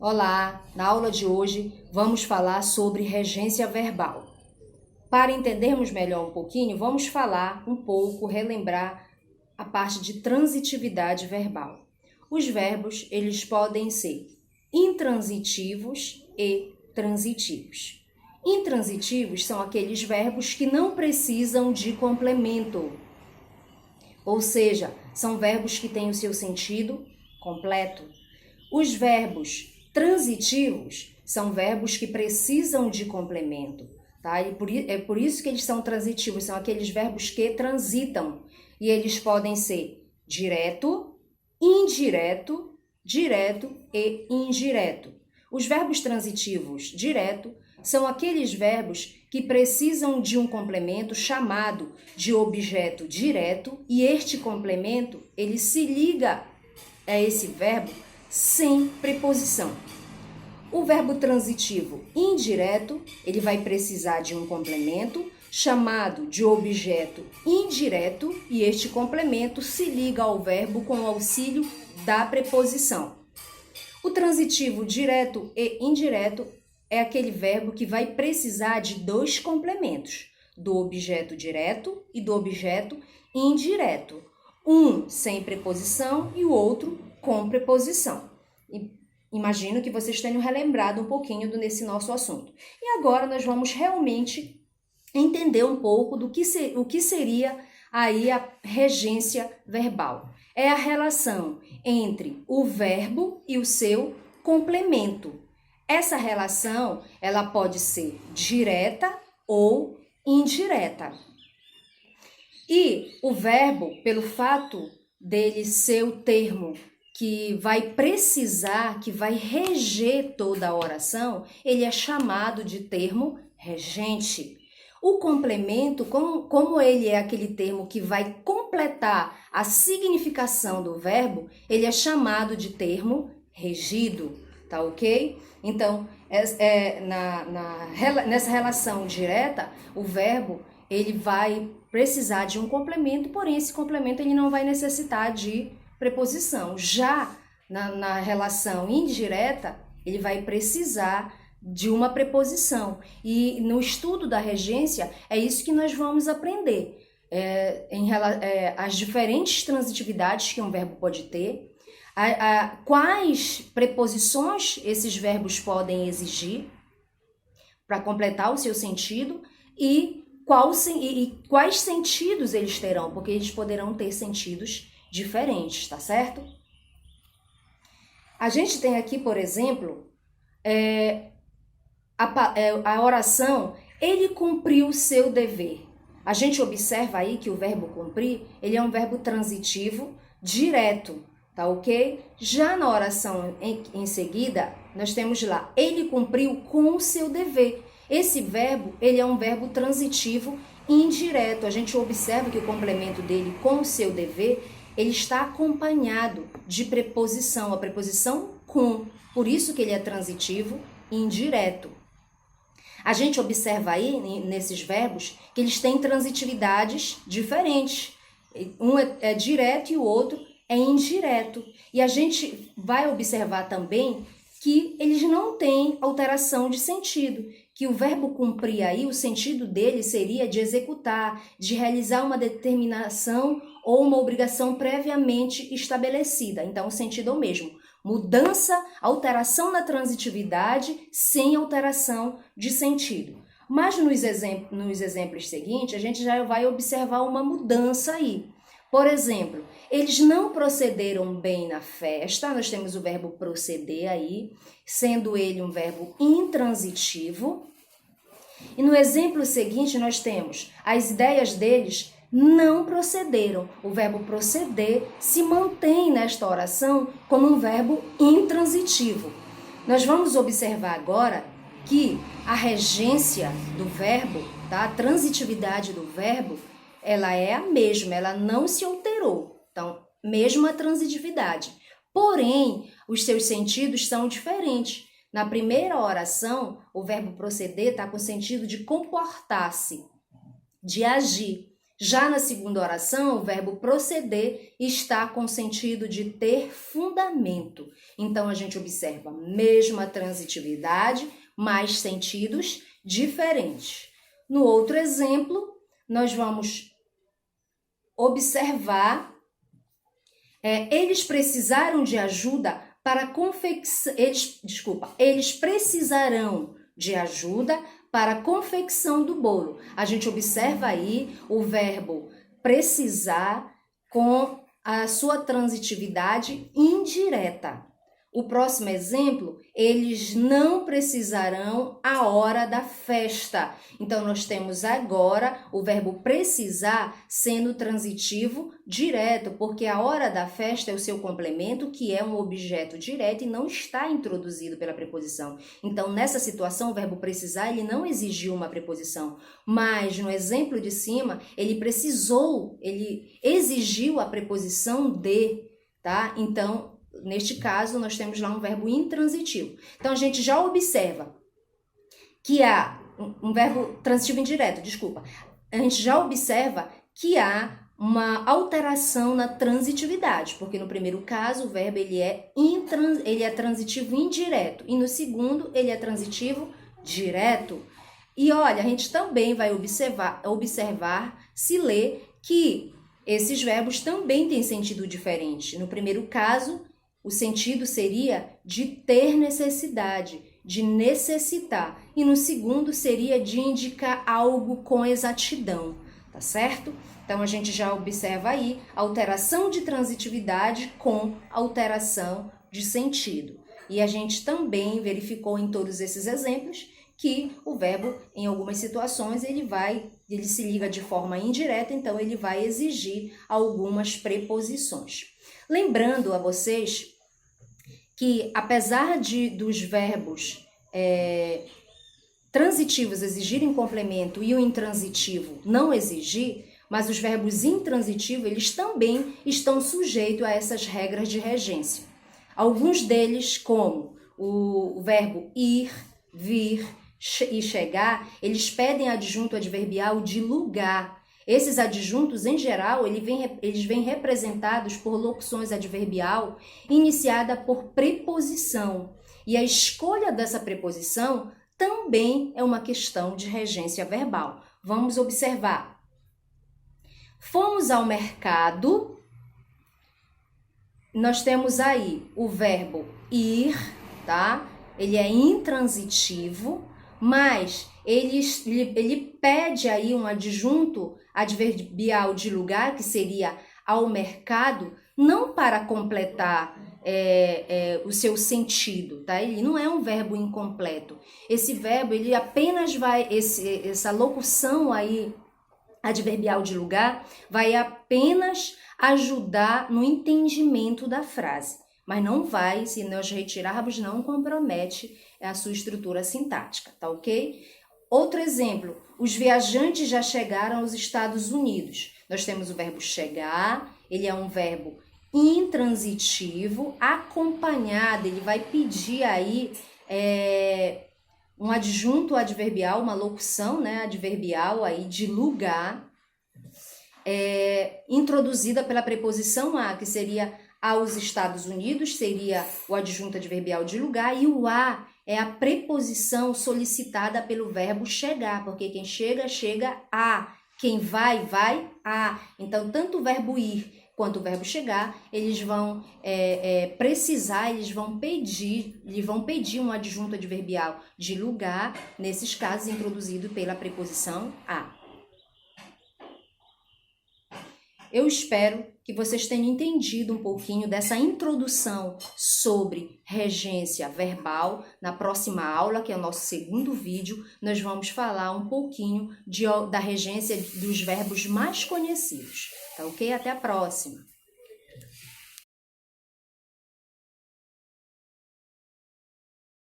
Olá, na aula de hoje vamos falar sobre regência verbal. Para entendermos melhor um pouquinho, vamos falar um pouco, relembrar a parte de transitividade verbal. Os verbos, eles podem ser intransitivos e transitivos. Intransitivos são aqueles verbos que não precisam de complemento, ou seja, são verbos que têm o seu sentido completo. Os verbos transitivos são verbos que precisam de complemento, tá? É por isso que eles são transitivos, são aqueles verbos que transitam. E eles podem ser direto, indireto, direto e indireto. Os verbos transitivos direto são aqueles verbos que precisam de um complemento chamado de objeto direto e este complemento, ele se liga a esse verbo sem preposição. O verbo transitivo indireto, ele vai precisar de um complemento chamado de objeto indireto e este complemento se liga ao verbo com o auxílio da preposição. O transitivo direto e indireto é aquele verbo que vai precisar de dois complementos, do objeto direto e do objeto indireto. Um sem preposição e o outro com preposição. Imagino que vocês tenham relembrado um pouquinho desse nosso assunto. E agora nós vamos realmente entender um pouco do que seria aí a regência verbal. É a relação entre o verbo e o seu complemento. Essa relação, ela pode ser direta ou indireta. E o verbo, pelo fato dele ser o termo que vai precisar, que vai reger toda a oração, ele é chamado de termo regente. O complemento, como ele é aquele termo que vai completar a significação do verbo, ele é chamado de termo regido, tá ok? Então, nessa relação direta, o verbo ele vai precisar de um complemento, porém esse complemento ele não vai necessitar de preposição. Já na relação indireta, ele vai precisar de uma preposição. E no estudo da regência, é isso que nós vamos aprender. As diferentes transitividades que um verbo pode ter, quais preposições esses verbos podem exigir para completar o seu sentido e quais sentidos eles terão, porque eles poderão ter sentidos diferentes, tá certo? A gente tem aqui, por exemplo, a oração, ele cumpriu o seu dever. A gente observa aí que o verbo cumprir, ele é um verbo transitivo direto, tá ok? Já na oração em seguida, nós temos lá, ele cumpriu com o seu dever. Esse verbo, ele é um verbo transitivo indireto. A gente observa que o complemento dele com o seu dever, ele está acompanhado de preposição, a preposição com. Por isso que ele é transitivo indireto. A gente observa aí, nesses verbos, que eles têm transitividades diferentes. Um é direto e o outro é indireto. E a gente vai observar também que eles não têm alteração de sentido, que o verbo cumprir aí, o sentido dele seria de executar, de realizar uma determinação ou uma obrigação previamente estabelecida. Então, o sentido é o mesmo. Mudança, alteração na transitividade sem alteração de sentido. Mas nos exemplos seguintes, a gente já vai observar uma mudança aí. Por exemplo, eles não procederam bem na festa, nós temos o verbo proceder aí, sendo ele um verbo intransitivo. E no exemplo seguinte nós temos as ideias deles não procederam. O verbo proceder se mantém nesta oração como um verbo intransitivo. Nós vamos observar agora que a regência do verbo, tá? A transitividade do verbo, ela é a mesma, ela não se alterou. Então, mesma transitividade. Porém, os seus sentidos são diferentes. Na primeira oração, o verbo proceder está com o sentido de comportar-se, de agir. Já na segunda oração, o verbo proceder está com sentido de ter fundamento. Então, a gente observa a mesma transitividade, mas sentidos diferentes. No outro exemplo, nós vamos observar, eles precisaram de ajuda para eles precisarão de ajuda para a confecção do bolo. A gente observa aí o verbo precisar com a sua transitividade indireta. O próximo exemplo, eles não precisarão a hora da festa. Então, nós temos agora o verbo precisar sendo transitivo direto, porque a hora da festa é o seu complemento, que é um objeto direto e não está introduzido pela preposição. Então, nessa situação, o verbo precisar, ele não exigiu uma preposição, mas no exemplo de cima, ele exigiu a preposição de, tá? Então, neste caso, nós temos lá um verbo intransitivo. Então, a gente já observa que há um verbo transitivo indireto, desculpa. A gente já observa que há uma alteração na transitividade, porque no primeiro caso, o verbo ele é transitivo indireto e no segundo, ele é transitivo direto. E olha, a gente também vai observar se lê que esses verbos também têm sentido diferente. No primeiro caso, o sentido seria de ter necessidade, de necessitar. E no segundo seria de indicar algo com exatidão, tá certo? Então, a gente já observa aí alteração de transitividade com alteração de sentido. E a gente também verificou em todos esses exemplos que o verbo, em algumas situações, ele se liga de forma indireta, então ele vai exigir algumas preposições. Lembrando a vocês que, apesar dos verbos transitivos exigirem complemento e o intransitivo não exigir, mas os verbos intransitivos, eles também estão sujeitos a essas regras de regência. Alguns deles, como o verbo ir, vir e chegar, eles pedem adjunto adverbial de lugar. Esses adjuntos, em geral, eles vêm representados por locuções adverbial iniciada por preposição. E a escolha dessa preposição também é uma questão de regência verbal. Vamos observar. Fomos ao mercado. Nós temos aí o verbo ir, tá? Ele é intransitivo, mas ele pede aí um adjunto adverbial de lugar, que seria ao mercado, não para completar o seu sentido, tá? Ele não é um verbo incompleto. Esse verbo, ele apenas essa locução aí adverbial de lugar vai apenas ajudar no entendimento da frase, mas não vai, se nós retirarmos, não compromete a sua estrutura sintática, tá ok? Outro exemplo, os viajantes já chegaram aos Estados Unidos. Nós temos o verbo chegar, ele é um verbo intransitivo, acompanhado, ele vai pedir aí um adjunto adverbial, uma locução, né, adverbial aí de lugar, introduzida pela preposição a, que seria aos Estados Unidos, seria o adjunto adverbial de lugar, e o a é a preposição solicitada pelo verbo chegar, porque quem chega, chega a, quem vai, vai a. Então, tanto o verbo ir quanto o verbo chegar, eles vão precisar, eles vão pedir um adjunto adverbial de lugar, nesses casos introduzido pela preposição a. Eu espero que vocês tenham entendido um pouquinho dessa introdução sobre regência verbal. Na próxima aula, que é o nosso segundo vídeo, nós vamos falar um pouquinho da regência dos verbos mais conhecidos. Tá ok? Até a próxima!